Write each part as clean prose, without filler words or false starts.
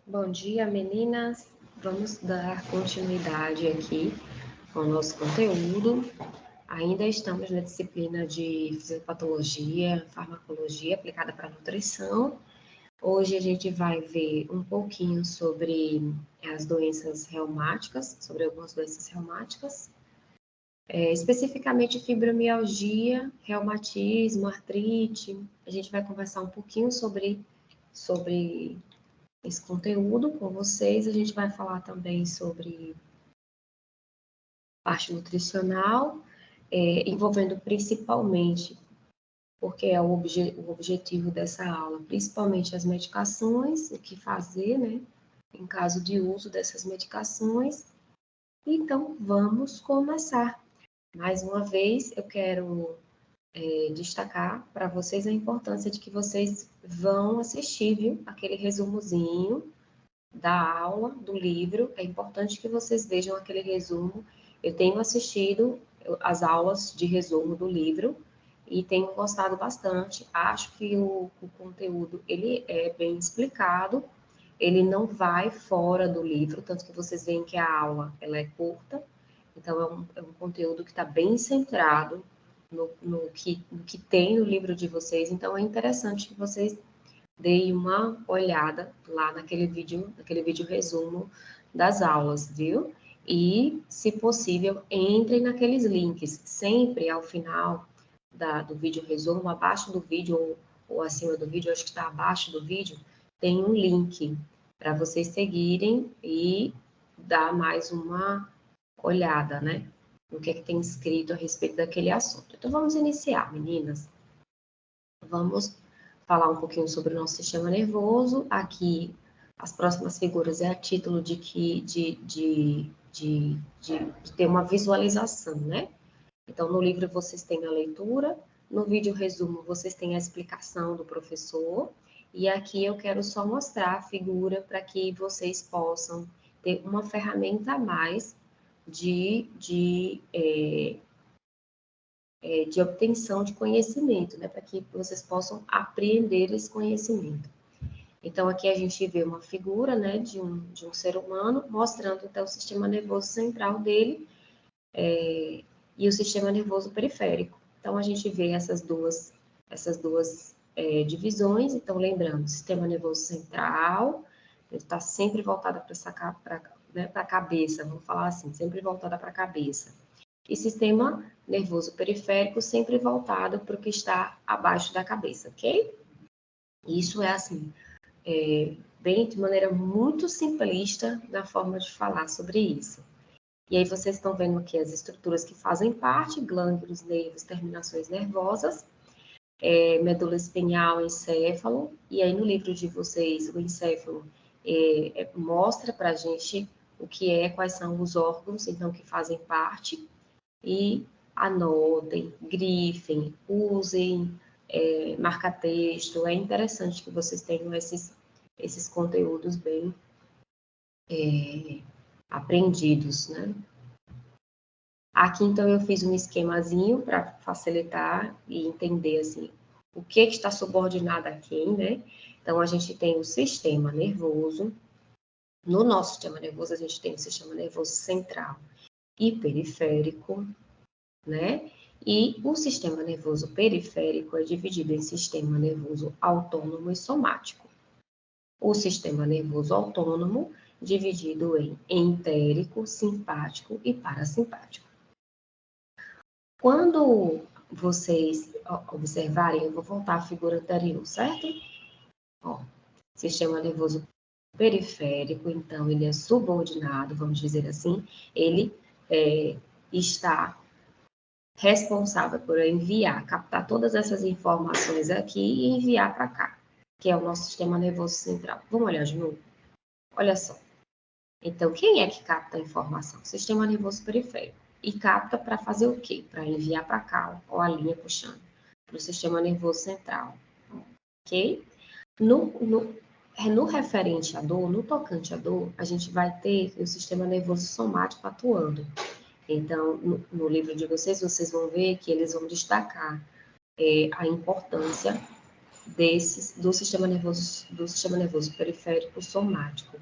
Bom dia, meninas. Vamos dar continuidade aqui ao nosso conteúdo. Ainda estamos na disciplina de fisiopatologia, farmacologia aplicada para nutrição. Hoje a gente vai ver um pouquinho sobre as doenças reumáticas, sobre algumas doenças reumáticas, especificamente fibromialgia, reumatismo, artrite. A gente vai conversar um pouquinho sobre esse conteúdo com vocês. A gente vai falar também sobre parte nutricional, envolvendo principalmente, porque é o objetivo dessa aula, principalmente as medicações, o que fazer, né, em caso de uso dessas medicações. Então, vamos começar. Mais uma vez, eu quero destacar para vocês a importância de que vocês vão assistir, viu, aquele resumozinho da aula, do livro. É importante que vocês vejam aquele resumo. Eu tenho assistido as aulas de resumo do livro e tenho gostado bastante. Acho que o conteúdo ele é bem explicado, ele não vai fora do livro, tanto que vocês veem que a aula ela é curta, então é um conteúdo que está bem centrado no que tem no livro de vocês, então é interessante que vocês deem uma olhada lá naquele vídeo resumo das aulas, viu? E, se possível, entrem naqueles links, sempre ao final do vídeo resumo, abaixo do vídeo ou acima do vídeo, acho que está abaixo do vídeo, tem um link para vocês seguirem e dar mais uma olhada, né? No que é que tem escrito a respeito daquele assunto. Então, vamos iniciar, meninas. Vamos falar um pouquinho sobre o nosso sistema nervoso. Aqui, as próximas figuras é a título de ter uma visualização, né? Então, no livro vocês têm a leitura, no vídeo resumo vocês têm a explicação do professor, e aqui eu quero só mostrar a figura para que vocês possam ter uma ferramenta a mais de obtenção de conhecimento, né, para que vocês possam apreender esse conhecimento. Então, aqui a gente vê uma figura, né, de um ser humano, mostrando, então, o sistema nervoso central dele e o sistema nervoso periférico. Então, a gente vê essas duas divisões. Então, lembrando, sistema nervoso central, ele está sempre voltado para a cabeça, vamos falar assim, sempre voltada para a cabeça. E sistema nervoso periférico sempre voltado para o que está abaixo da cabeça, ok? Isso é assim, bem de maneira muito simplista na forma de falar sobre isso. E aí vocês estão vendo aqui as estruturas que fazem parte, glândulos, nervos, terminações nervosas, medula espinhal, encéfalo, e aí no livro de vocês, o encéfalo mostra para a gente o que quais são os órgãos, então, que fazem parte, e anotem, grifem, usem marca-texto. É interessante que vocês tenham esses conteúdos bem aprendidos, né? Aqui, então, eu fiz um esquemazinho para facilitar e entender, assim, o que está subordinado a quem, né? Então, a gente tem o sistema nervoso. No nosso sistema nervoso, a gente tem o sistema nervoso central e periférico, né? E o sistema nervoso periférico é dividido em sistema nervoso autônomo e somático. O sistema nervoso autônomo dividido em entérico, simpático e parasimpático. Quando vocês observarem, eu vou voltar à figura anterior, certo? Ó, sistema nervoso periférico, então, ele é subordinado, vamos dizer assim, ele está responsável por enviar, captar todas essas informações aqui e enviar para cá, que é o nosso sistema nervoso central. Vamos olhar de novo? Olha só. Então, quem é que capta a informação? O sistema nervoso periférico. E capta para fazer o quê? Para enviar para cá, ó, a linha puxando, para o sistema nervoso central. Ok? No referente à dor, no tocante à dor, a gente vai ter o sistema nervoso somático atuando. Então, no livro de vocês vão ver que eles vão destacar a importância do sistema nervoso periférico somático,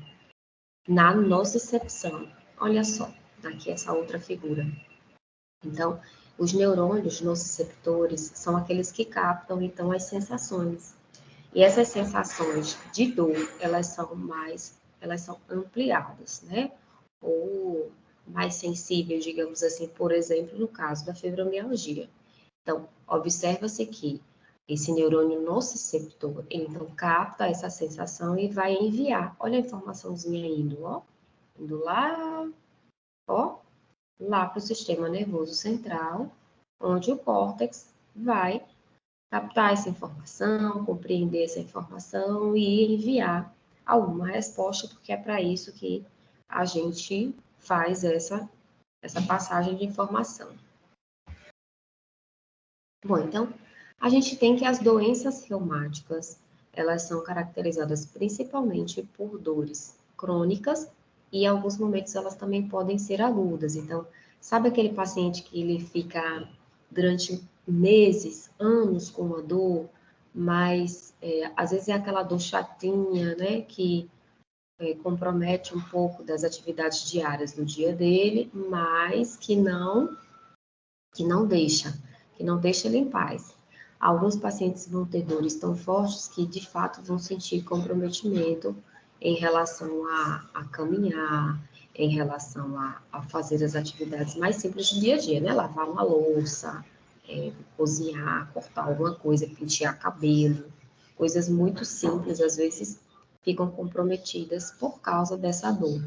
na nocicepção. Olha só, aqui essa outra figura. Então, os neurônios nociceptores são aqueles que captam, então, as sensações. E essas sensações de dor, elas são ampliadas, né? Ou mais sensíveis, digamos assim, por exemplo, no caso da fibromialgia. Então, observa-se que esse neurônio nociceptor, ele então capta essa sensação e vai enviar. Olha a informaçãozinha indo, ó. Indo lá, ó, lá para o sistema nervoso central, onde o córtex vai captar essa informação, compreender essa informação e enviar alguma resposta, porque é para isso que a gente faz essa passagem de informação. Bom, então, a gente tem que as doenças reumáticas, elas são caracterizadas principalmente por dores crônicas e em alguns momentos elas também podem ser agudas. Então, sabe aquele paciente que ele fica durante meses, anos com uma dor, mas às vezes é aquela dor chatinha, né, que compromete um pouco das atividades diárias do dia dele, mas que não deixa ele em paz. Alguns pacientes vão ter dores tão fortes que, de fato, vão sentir comprometimento em relação a caminhar, em relação a fazer as atividades mais simples do dia a dia, né? Lavar uma louça, cozinhar, cortar alguma coisa, pentear cabelo, coisas muito simples, às vezes ficam comprometidas por causa dessa dor.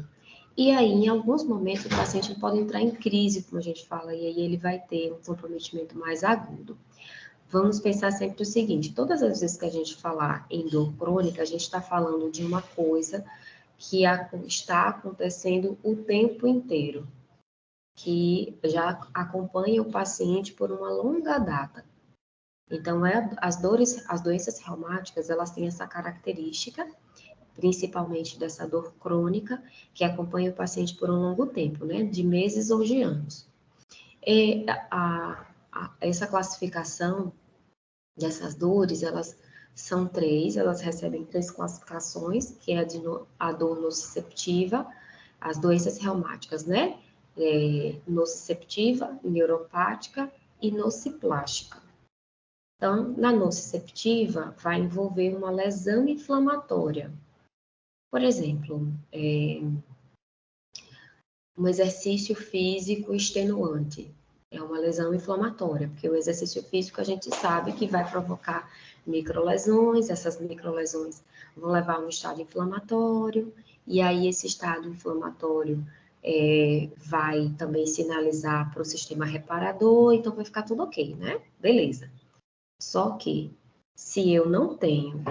E aí, em alguns momentos, o paciente pode entrar em crise, como a gente fala, e aí ele vai ter um comprometimento mais agudo. Vamos pensar sempre o seguinte: todas as vezes que a gente falar em dor crônica, a gente está falando de uma coisa que está acontecendo o tempo inteiro, que já acompanha o paciente por uma longa data. Então, as doenças reumáticas, elas têm essa característica, principalmente dessa dor crônica, que acompanha o paciente por um longo tempo, né, de meses ou de anos. E essa classificação dessas dores, elas são três, elas recebem três classificações, que é a dor nociceptiva, as doenças reumáticas, né, nociceptiva, neuropática e nociplástica. Então, na nociceptiva, vai envolver uma lesão inflamatória. Por exemplo, um exercício físico extenuante. É uma lesão inflamatória, porque o exercício físico a gente sabe que vai provocar microlesões, essas microlesões vão levar a um estado inflamatório, e aí esse estado inflamatório vai também sinalizar para o sistema reparador, então vai ficar tudo ok, né? Beleza. Só que, se eu não tenho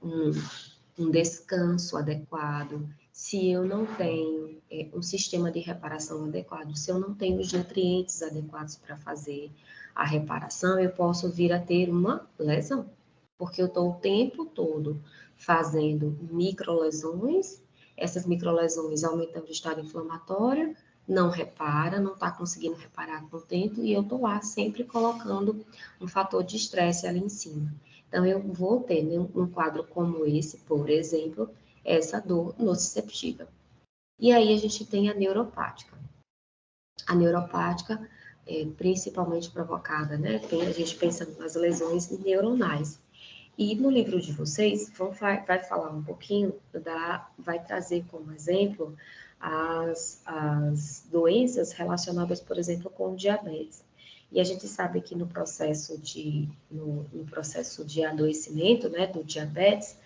um descanso adequado, se eu não tenho um sistema de reparação adequado, se eu não tenho os nutrientes adequados para fazer a reparação, eu posso vir a ter uma lesão, porque eu estou o tempo todo fazendo microlesões, essas microlesões aumentando o estado inflamatório, não repara, não está conseguindo reparar com o tempo, e eu estou lá sempre colocando um fator de estresse ali em cima. Então, eu vou ter, né, um quadro como esse, por exemplo, essa dor nociceptiva. E aí a gente tem a neuropática. A neuropática é principalmente provocada, né? A gente pensando nas lesões neuronais. E no livro de vocês, vai falar um pouquinho, vai trazer como exemplo as doenças relacionadas, por exemplo, com o diabetes. E a gente sabe que no processo de adoecimento, né, do diabetes,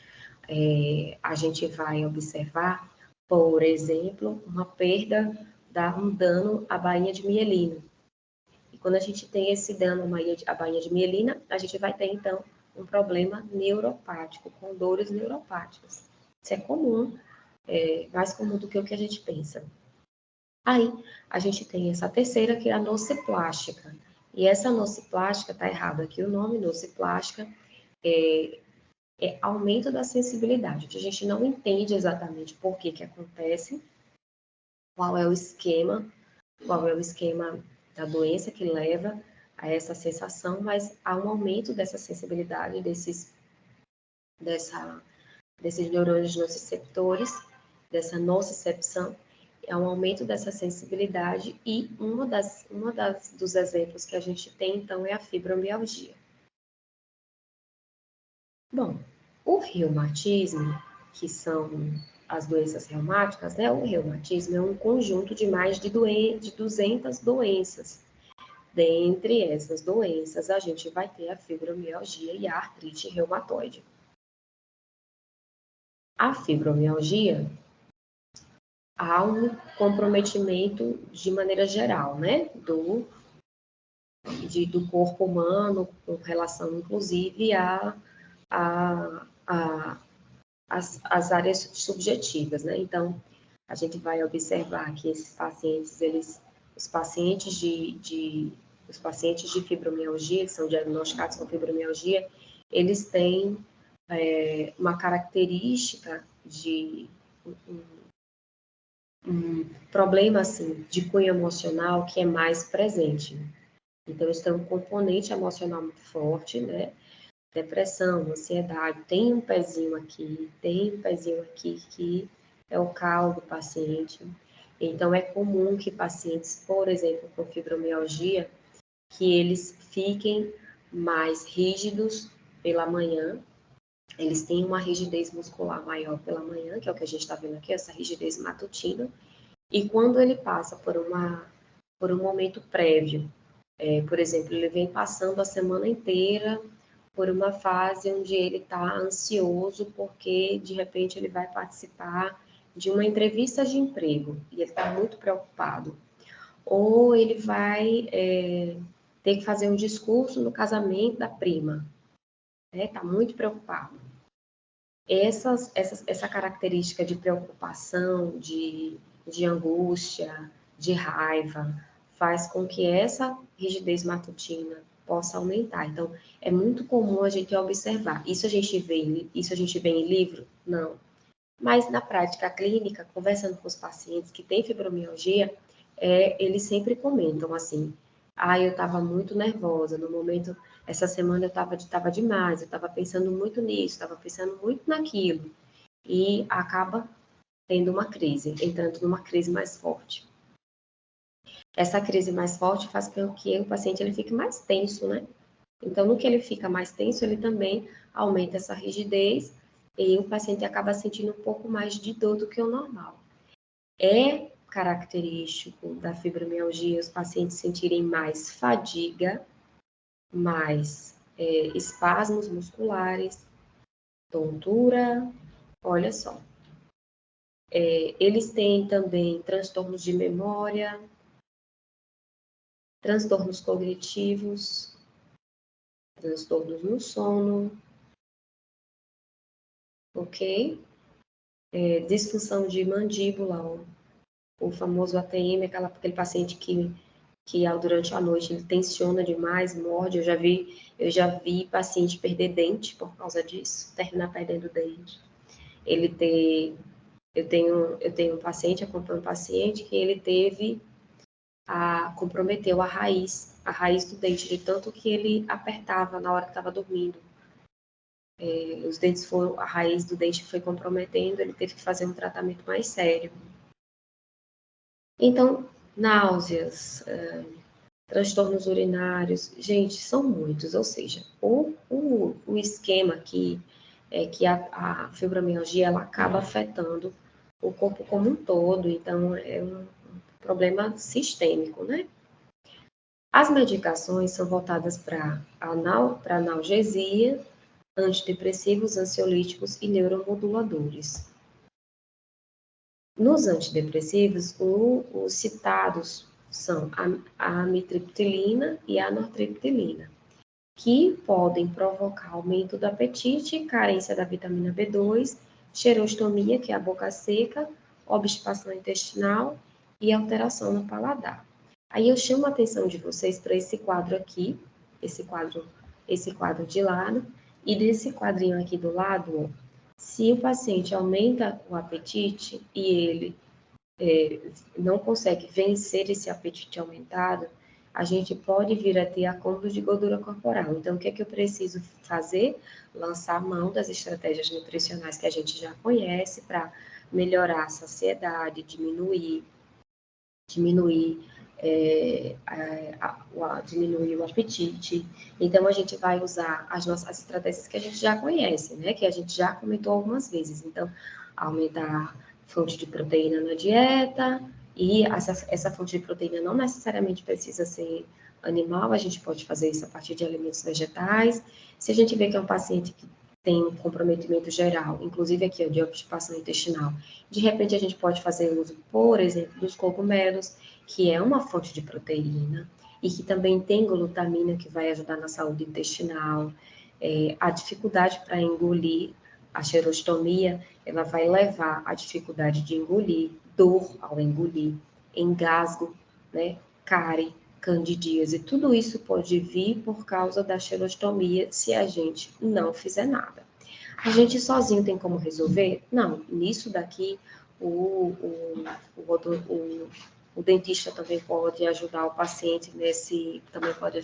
a gente vai observar, por exemplo, uma perda, um dano à bainha de mielina. E quando a gente tem esse dano à bainha de mielina, a gente vai ter, então, um problema neuropático, com dores neuropáticas. Isso é comum, mais comum do que o que a gente pensa. Aí, a gente tem essa terceira, que é a nociplástica. E essa nociplástica, está errado aqui o nome, nociplástica, é aumento da sensibilidade. A gente não entende exatamente por que acontece, qual é o esquema da doença que leva a essa sensação, mas há um aumento dessa sensibilidade, desses neurônios nociceptores, dessa nocicepção, é um aumento dessa sensibilidade e dos exemplos que a gente tem, então, é a fibromialgia. Bom, o reumatismo, que são as doenças reumáticas, né? O reumatismo é um conjunto de mais de 200 doenças. Dentre essas doenças, a gente vai ter a fibromialgia e a artrite reumatoide. A fibromialgia, há um comprometimento de maneira geral, né? Do corpo humano, com relação, inclusive, as áreas subjetivas, né? Então, a gente vai observar que esses pacientes, os pacientes de fibromialgia, que são diagnosticados com fibromialgia, eles têm uma característica de um problema assim de cunho emocional que é mais presente. Então, eles têm um componente emocional muito forte, né? Depressão, ansiedade, tem um pezinho aqui, que é o caos do paciente. Então, é comum que pacientes, por exemplo, com fibromialgia, que eles fiquem mais rígidos pela manhã, eles têm uma rigidez muscular maior pela manhã, que é o que a gente está vendo aqui, essa rigidez matutina, e quando ele passa por um momento prévio, por exemplo, ele vem passando a semana inteira por uma fase onde ele está ansioso porque, de repente, ele vai participar de uma entrevista de emprego e ele está muito preocupado. Ou ele vai ter que fazer um discurso no casamento da prima, está muito preocupado. Essa característica de preocupação, de angústia, de raiva, faz com que essa rigidez matutina possa aumentar. Então, é muito comum a gente observar. Isso a gente vê em livro? Não. Mas na prática clínica, conversando com os pacientes que têm fibromialgia, eles sempre comentam assim: eu estava muito nervosa, no momento, essa semana eu estava demais, eu estava pensando muito nisso, estava pensando muito naquilo, e acaba tendo uma crise, entrando numa crise mais forte. Essa crise mais forte faz com que o paciente ele fique mais tenso, né? Então, no que ele fica mais tenso, ele também aumenta essa rigidez e o paciente acaba sentindo um pouco mais de dor do que o normal. É característico da fibromialgia os pacientes sentirem mais fadiga, mais espasmos musculares, tontura, olha só. Eles têm também transtornos de memória, transtornos cognitivos, transtornos no sono, ok? Disfunção de mandíbula, o famoso ATM, aquele paciente que durante a noite ele tensiona demais, morde. Eu já vi paciente perder dente por causa disso, terminar perdendo dente. Eu tenho um paciente, acompanho um paciente que ele comprometeu a raiz do dente, de tanto que ele apertava na hora que estava dormindo. A raiz do dente foi comprometendo, ele teve que fazer um tratamento mais sério. Então, náuseas, transtornos urinários, gente, são muitos, ou seja, o esquema aqui é que a fibromialgia ela acaba afetando o corpo como um todo, então é um problema sistêmico, né? As medicações são voltadas para analgesia, antidepressivos, ansiolíticos e neuromoduladores. Nos antidepressivos, os citados são a amitriptilina e a nortriptilina, que podem provocar aumento do apetite, carência da vitamina B2, xerostomia, que é a boca seca, obstipação intestinal e alteração no paladar. Aí eu chamo a atenção de vocês para esse quadro aqui, esse quadro de lado, e desse quadrinho aqui do lado, ó, se o paciente aumenta o apetite e ele não consegue vencer esse apetite aumentado, a gente pode vir a ter acúmulo de gordura corporal. Então, o que é que eu preciso fazer? Lançar mão das estratégias nutricionais que a gente já conhece para melhorar a saciedade, diminuir diminuir o apetite. Então, a gente vai usar as estratégias que a gente já conhece, né? Que a gente já comentou algumas vezes. Então, aumentar a fonte de proteína na dieta, e essa fonte de proteína não necessariamente precisa ser animal, a gente pode fazer isso a partir de alimentos vegetais. Se a gente vê que é um paciente que tem um comprometimento geral, inclusive aqui ó, de obstipação intestinal, de repente a gente pode fazer uso, por exemplo, dos cogumelos, que é uma fonte de proteína e que também tem glutamina, que vai ajudar na saúde intestinal. A dificuldade para engolir, a xerostomia, ela vai levar à dificuldade de engolir, dor ao engolir, engasgo, né, cárie, candidíase, tudo isso pode vir por causa da xerostomia se a gente não fizer nada. A gente sozinho tem como resolver? Não, nisso daqui o, o dentista também pode ajudar o paciente também pode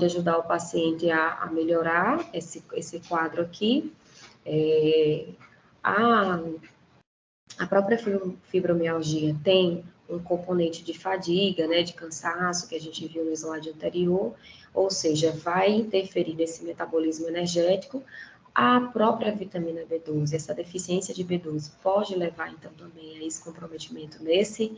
ajudar o paciente a melhorar esse quadro aqui. A própria fibromialgia tem um componente de fadiga, né, de cansaço, que a gente viu no slide anterior, ou seja, vai interferir nesse metabolismo energético. A própria vitamina B12, essa deficiência de B12 pode levar, então, também a esse comprometimento nesse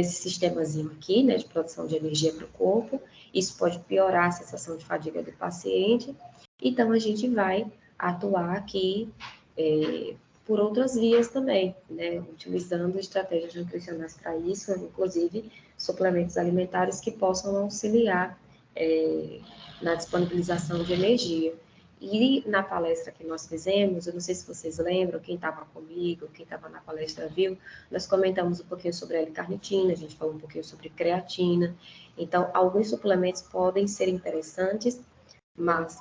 sistemazinho aqui, né, de produção de energia para o corpo. Isso pode piorar a sensação de fadiga do paciente. Então, a gente vai atuar aqui por outras vias também, né, utilizando estratégias nutricionais para isso, inclusive suplementos alimentares que possam auxiliar na disponibilização de energia. E na palestra que nós fizemos, eu não sei se vocês lembram, quem estava comigo, quem estava na palestra viu, nós comentamos um pouquinho sobre a L-carnitina, a gente falou um pouquinho sobre creatina. Então, alguns suplementos podem ser interessantes, mas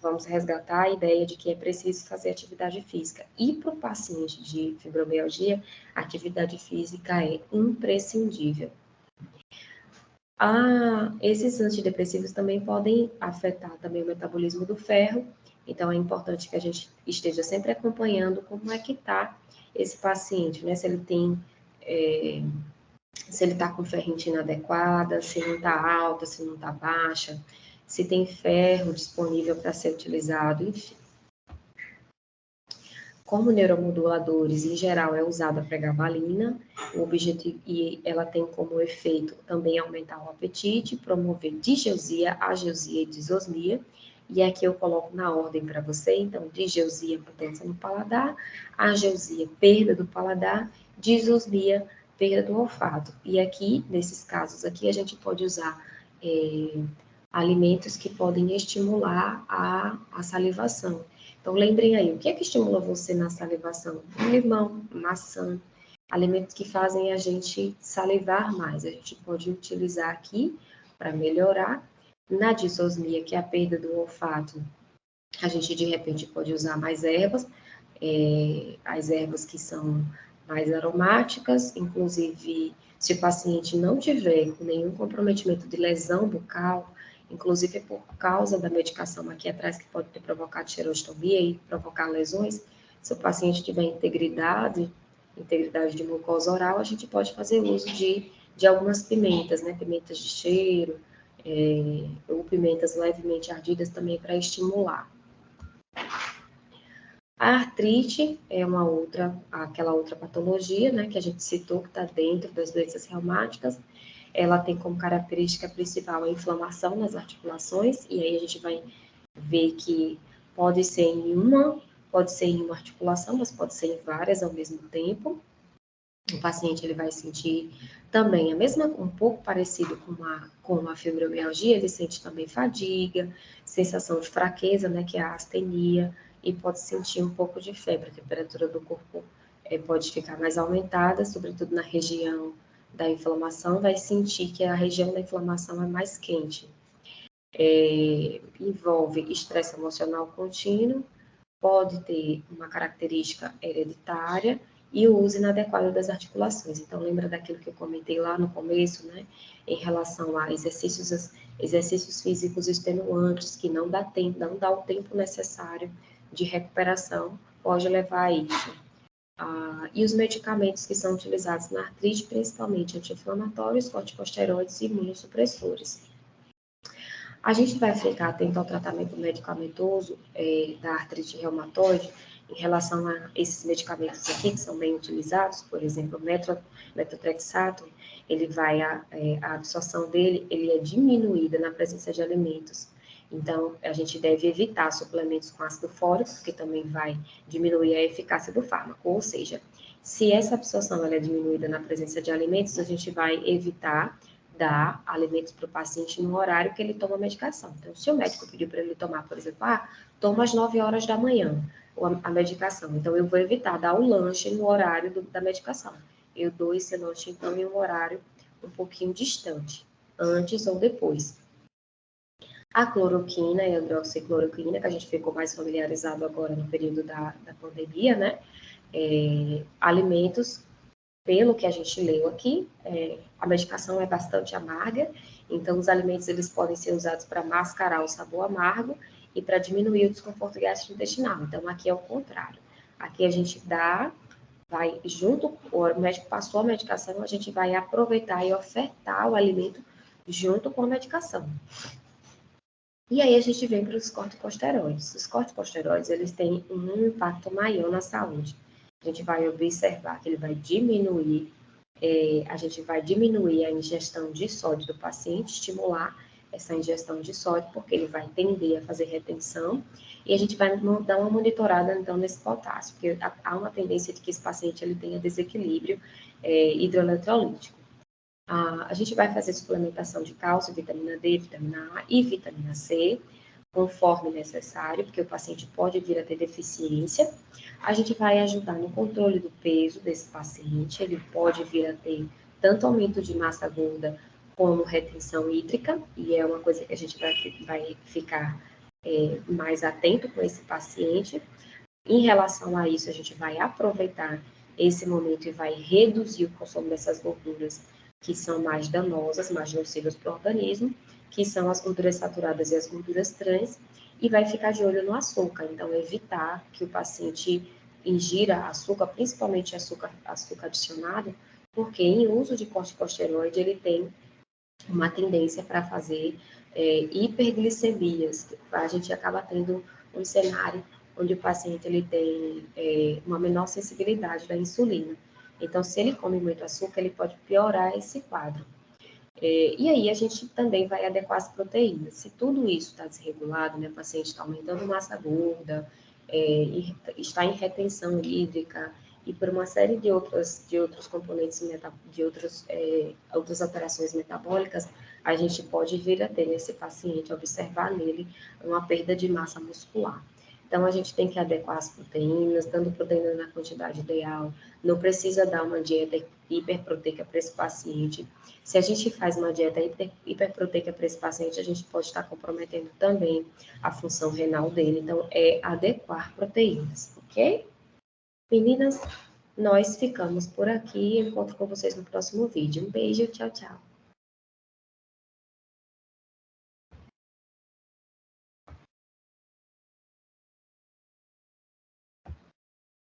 vamos resgatar a ideia de que é preciso fazer atividade física. E para o paciente de fibromialgia, a atividade física é imprescindível. Esses antidepressivos também podem afetar também o metabolismo do ferro, então é importante que a gente esteja sempre acompanhando como é que está esse paciente, né? Se ele tem, se ele está com ferritina adequada, se não está alta, se não está baixa, se tem ferro disponível para ser utilizado, enfim. Como neuromoduladores, em geral, é usada a pregabalina, o objetivo, e ela tem como efeito também aumentar o apetite, promover digeusia, ageusia e disosmia. E aqui eu coloco na ordem para você, então, digeusia, potência no paladar, ageusia, perda do paladar, disosmia, perda do olfato. E aqui, nesses casos aqui, a gente pode usar alimentos que podem estimular a salivação. Então, lembrem aí, o que é que estimula você na salivação? Limão, maçã, alimentos que fazem a gente salivar mais. A gente pode utilizar aqui para melhorar. Na disosmia, que é a perda do olfato, a gente, de repente, pode usar mais ervas, as ervas que são mais aromáticas, inclusive, se o paciente não tiver nenhum comprometimento de lesão bucal, inclusive por causa da medicação aqui atrás, que pode ter provocado xerostomia e provocar lesões, se o paciente tiver integridade de mucosa oral, a gente pode fazer uso de algumas pimentas, né, pimentas de cheiro, ou pimentas levemente ardidas também para estimular. A artrite é aquela outra patologia, né, que a gente citou, que está dentro das doenças reumáticas. Ela tem como característica principal a inflamação nas articulações, e aí a gente vai ver que pode ser em uma articulação, mas pode ser em várias ao mesmo tempo. O paciente ele vai sentir também um pouco parecido com a fibromialgia, ele sente também fadiga, sensação de fraqueza, né, que é a astenia, e pode sentir um pouco de febre. A temperatura do corpo pode ficar mais aumentada, sobretudo na região da inflamação, vai sentir que a região da inflamação é mais quente. Envolve estresse emocional contínuo, pode ter uma característica hereditária e o uso inadequado das articulações. Então, lembra daquilo que eu comentei lá no começo, né? Em relação a exercícios físicos extenuantes, que não dá tempo, não dá o tempo necessário de recuperação, pode levar a isso. E os medicamentos que são utilizados na artrite, principalmente anti-inflamatórios, corticosteroides e imunossupressores. A gente vai ficar atento ao tratamento medicamentoso da artrite reumatoide em relação a esses medicamentos aqui que são bem utilizados, por exemplo, o metotrexato, a absorção dele ele é diminuída na presença de alimentos. Então, a gente deve evitar suplementos com ácido fólico, que também vai diminuir a eficácia do fármaco. Ou seja, se essa absorção ela é diminuída na presença de alimentos, a gente vai evitar dar alimentos para o paciente no horário que ele toma a medicação. Então, se o médico pediu para ele tomar, por exemplo, toma às 9 horas da manhã a medicação. Então, eu vou evitar dar o lanche no horário da medicação. Eu dou esse lanche, então, em um horário um pouquinho distante, antes ou depois. A cloroquina e a hidroxicloroquina, que a gente ficou mais familiarizado agora no período da pandemia, né? Alimentos, pelo que a gente leu aqui, a medicação é bastante amarga, então os alimentos eles podem ser usados para mascarar o sabor amargo e para diminuir o desconforto gastrointestinal. Então, aqui é o contrário. Aqui a gente vai junto, o médico passou a medicação, a gente vai aproveitar e ofertar o alimento junto com a medicação. E aí a gente vem para os corticosteroides. Os corticosteroides, eles têm um impacto maior na saúde. A gente vai observar que ele vai diminuir, a ingestão de sódio do paciente, estimular essa ingestão de sódio, porque ele vai tender a fazer retenção, e a gente vai dar uma monitorada, então, nesse potássio, porque há uma tendência de que esse paciente ele tenha desequilíbrio hidroeletrolítico. A gente vai fazer suplementação de cálcio, vitamina D, vitamina A e vitamina C, conforme necessário, porque o paciente pode vir a ter deficiência. A gente vai ajudar no controle do peso desse paciente, ele pode vir a ter tanto aumento de massa gorda como retenção hídrica, e é uma coisa que a gente vai ficar mais atento com esse paciente. Em relação a isso, a gente vai aproveitar esse momento e vai reduzir o consumo dessas gorduras que são mais danosas, mais nocivas para o organismo, que são as gorduras saturadas e as gorduras trans, e vai ficar de olho no açúcar. Então, evitar que o paciente ingira açúcar, principalmente açúcar adicionado, porque em uso de corticosteroide ele tem uma tendência para fazer hiperglicemias. A gente acaba tendo um cenário onde o paciente ele tem uma menor sensibilidade da insulina. Então, se ele come muito açúcar, ele pode piorar esse quadro. E aí, a gente também vai adequar as proteínas. Se tudo isso está desregulado, né, o paciente está aumentando massa gorda, e está em retenção hídrica, e por uma série de outros componentes, de outras alterações metabólicas, a gente pode vir a ter nesse paciente, observar nele uma perda de massa muscular. Então, a gente tem que adequar as proteínas, dando proteína na quantidade ideal. Não precisa dar uma dieta hiperproteica para esse paciente. Se a gente faz uma dieta hiperproteica para esse paciente, a gente pode estar comprometendo também a função renal dele. Então, é adequar proteínas, ok? Meninas, nós ficamos por aqui. Encontro com vocês no próximo vídeo. Um beijo, tchau, tchau.